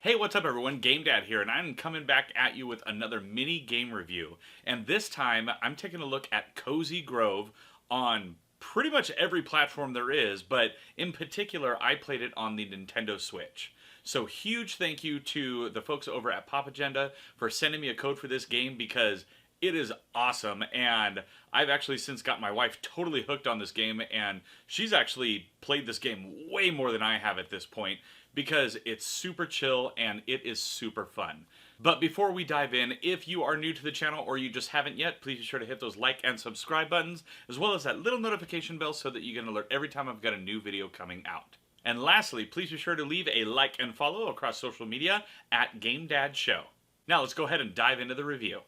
Hey, what's up everyone? GameDad here, and I'm coming back at you with another mini game review. And this time, I'm taking a look at Cozy Grove on pretty much every platform there is, but in particular, I played it on the Nintendo Switch. So huge thank you to the folks over at Pop Agenda for sending me a code for this game because it is awesome, and I've actually since got my wife totally hooked on this game, and she's actually played this game way more than I have at this point because it's super chill and it is super fun. But before we dive in, if you are new to the channel or you just haven't yet, please be sure to hit those like and subscribe buttons, as well as that little notification bell so that you get an alert every time I've got a new video coming out. And lastly, please be sure to leave a like and follow across social media at GameDad Show. Now let's go ahead and dive into the review.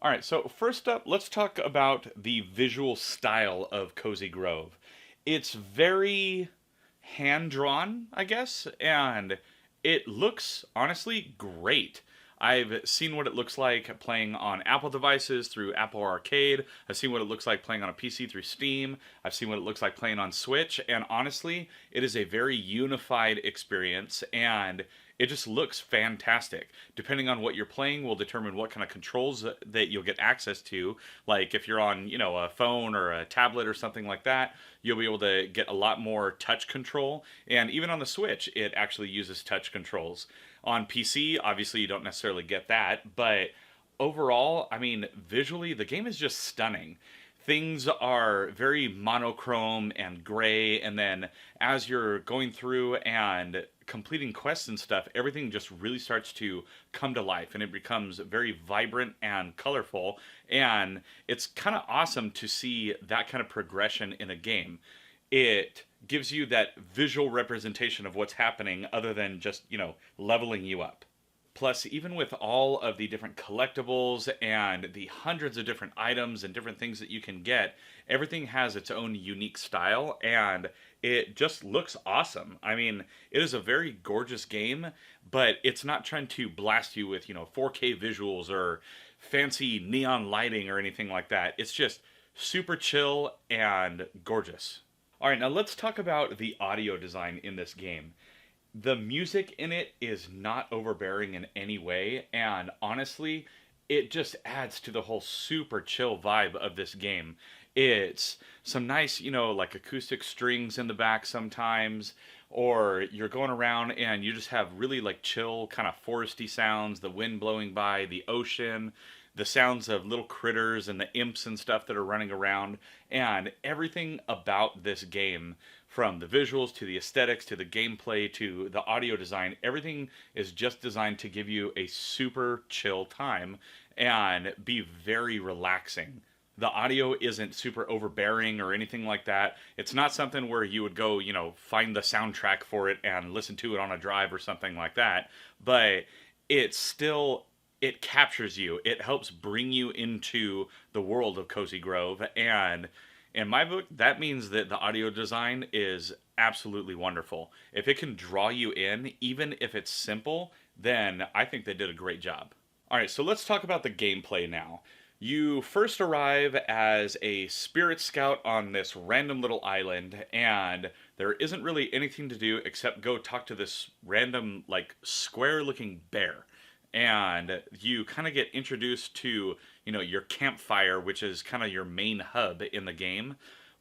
All right, so first up, let's talk about the visual style of Cozy Grove. It's very hand-drawn, I guess, and it looks, honestly, great. I've seen what it looks like playing on Apple devices through Apple Arcade. I've seen what it looks like playing on a PC through Steam. I've seen what it looks like playing on Switch, and honestly, it is a very unified experience, and it just looks fantastic. Depending on what you're playing will determine what kind of controls that you'll get access to. Like if you're on, a phone or a tablet or something like that, you'll be able to get a lot more touch control. And even on the Switch, it actually uses touch controls. On PC, obviously you don't necessarily get that, but overall, I mean, visually, the game is just stunning. Things are very monochrome and gray, and then as you're going through and completing quests and stuff, everything just really starts to come to life and it becomes very vibrant and colorful. And it's kind of awesome to see that kind of progression in a game. It gives you that visual representation of what's happening other than just, leveling you up. Plus, even with all of the different collectibles and the hundreds of different items and different things that you can get, everything has its own unique style and it just looks awesome. I mean, it is a very gorgeous game, but it's not trying to blast you with, 4K visuals or fancy neon lighting or anything like that. It's just super chill and gorgeous. All right, now let's talk about the audio design in this game. The music in it is not overbearing in any way, and honestly, it just adds to the whole super chill vibe of this game. It's some nice, like acoustic strings in the back sometimes, or you're going around and you just have really like chill kind of foresty sounds, the wind blowing by, the ocean, the sounds of little critters and the imps and stuff that are running around, and everything about this game, from the visuals to the aesthetics to the gameplay to the audio design, everything is just designed to give you a super chill time and be very relaxing. The audio isn't super overbearing or anything like that. It's not something where you would go, find the soundtrack for it and listen to it on a drive or something like that. But it's still, it captures you. It helps bring you into the world of Cozy Grove. And in my book, that means that the audio design is absolutely wonderful. If it can draw you in, even if it's simple, then I think they did a great job. All right, so let's talk about the gameplay now. You first arrive as a spirit scout on this random little island, and there isn't really anything to do except go talk to this random, like, square-looking bear. And you kind of get introduced to, your campfire, which is kind of your main hub in the game.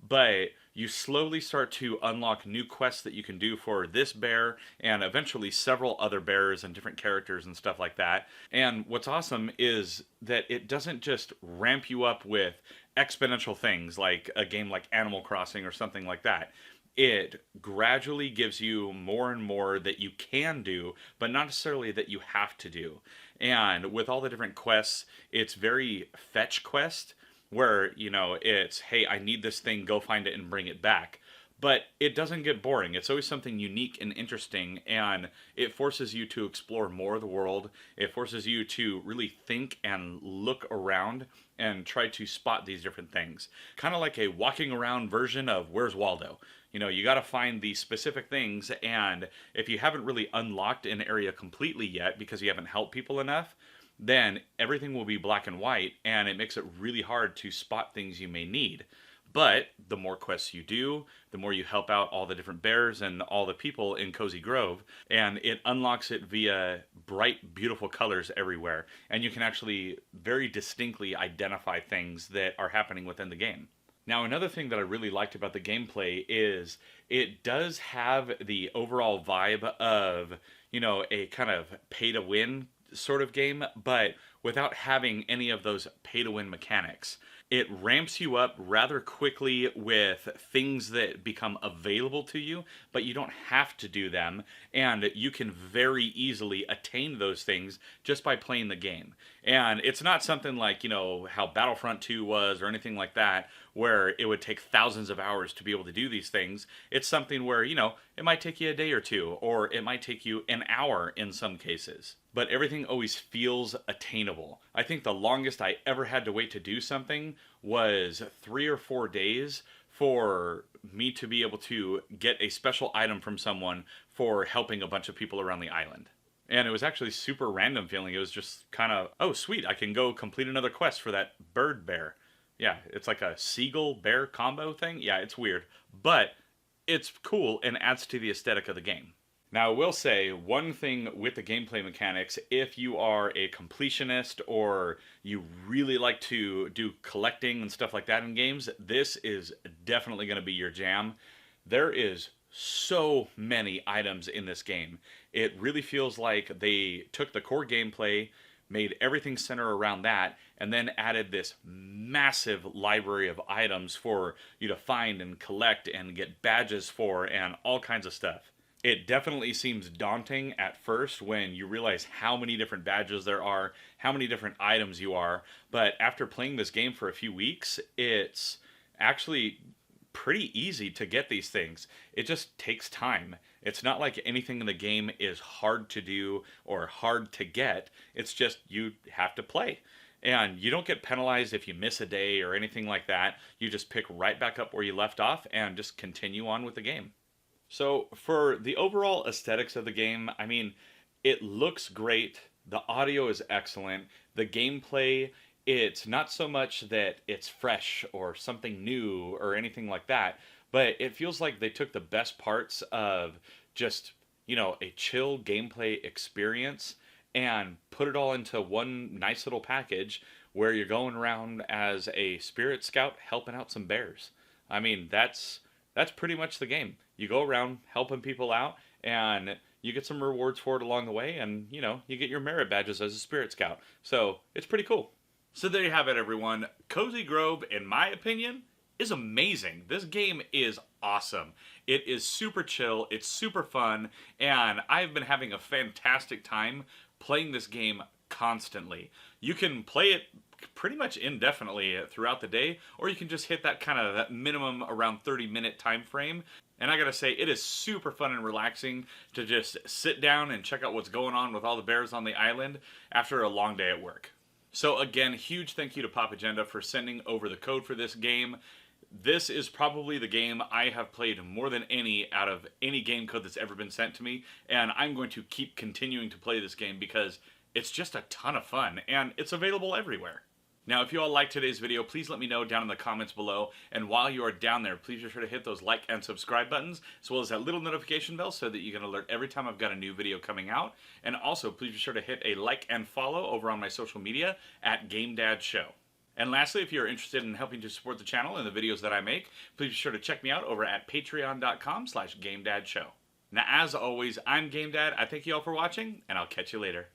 But you slowly start to unlock new quests that you can do for this bear and eventually several other bears and different characters and stuff like that. And what's awesome is that it doesn't just ramp you up with exponential things like a game like Animal Crossing or something like that. It gradually gives you more and more that you can do, but not necessarily that you have to do. And with all the different quests, it's very fetch quest, where, it's, hey, I need this thing, go find it and bring it back. But it doesn't get boring. It's always something unique and interesting, and it forces you to explore more of the world. It forces you to really think and look around and try to spot these different things. Kind of like a walking around version of Where's Waldo? You got to find the specific things, and if you haven't really unlocked an area completely yet because you haven't helped people enough, then everything will be black and white, and it makes it really hard to spot things you may need. But the more quests you do, the more you help out all the different bears and all the people in Cozy Grove, and it unlocks it via bright, beautiful colors everywhere. And you can actually very distinctly identify things that are happening within the game. Now, another thing that I really liked about the gameplay is it does have the overall vibe of, a kind of pay to win sort of game, but without having any of those pay to win mechanics. It ramps you up rather quickly with things that become available to you, but you don't have to do them, and you can very easily attain those things just by playing the game. And it's not something like, how Battlefront 2 was or anything like that, where it would take thousands of hours to be able to do these things. It's something where, it might take you a day or two, or it might take you an hour in some cases. But everything always feels attainable. I think the longest I ever had to wait to do something was 3 or 4 days for me to be able to get a special item from someone for helping a bunch of people around the island. And it was actually super random feeling. It was just kind of, oh sweet, I can go complete another quest for that bird bear. Yeah, it's like a seagull bear combo thing. Yeah, it's weird, but it's cool and adds to the aesthetic of the game. Now, I will say one thing with the gameplay mechanics, if you are a completionist or you really like to do collecting and stuff like that in games, this is definitely going to be your jam. There is so many items in this game. It really feels like they took the core gameplay, made everything center around that, and then added this massive library of items for you to find and collect and get badges for and all kinds of stuff. It definitely seems daunting at first when you realize how many different badges there are, how many different items you are, but after playing this game for a few weeks, it's actually pretty easy to get these things. It just takes time. It's not like anything in the game is hard to do or hard to get. It's just you have to play. And you don't get penalized if you miss a day or anything like that. You just pick right back up where you left off and just continue on with the game. So for the overall aesthetics of the game, I mean, it looks great. The audio is excellent. The gameplay, it's not so much that it's fresh or something new or anything like that, but it feels like they took the best parts of just, a chill gameplay experience and put it all into one nice little package where you're going around as a spirit scout helping out some bears. I mean, that's pretty much the game. You go around helping people out, and you get some rewards for it along the way, and, you get your merit badges as a Spirit Scout. So, it's pretty cool. So there you have it, everyone. Cozy Grove, in my opinion, is amazing. This game is awesome. It is super chill, it's super fun, and I've been having a fantastic time playing this game constantly. You can play it pretty much indefinitely throughout the day, or you can just hit that minimum around 30-minute time frame. And I gotta say, it is super fun and relaxing to just sit down and check out what's going on with all the bears on the island after a long day at work. So again, huge thank you to Pop Agenda for sending over the code for this game. This is probably the game I have played more than any out of any game code that's ever been sent to me, and I'm going to keep continuing to play this game because it's just a ton of fun, and it's available everywhere. Now, if you all liked today's video, please let me know down in the comments below. And while you are down there, please be sure to hit those like and subscribe buttons, as well as that little notification bell so that you can alert every time I've got a new video coming out. And also, please be sure to hit a like and follow over on my social media at GameDad Show. And lastly, if you're interested in helping to support the channel and the videos that I make, please be sure to check me out over at patreon.com/GameDadShow. Now, as always, I'm GameDad. I thank you all for watching, and I'll catch you later.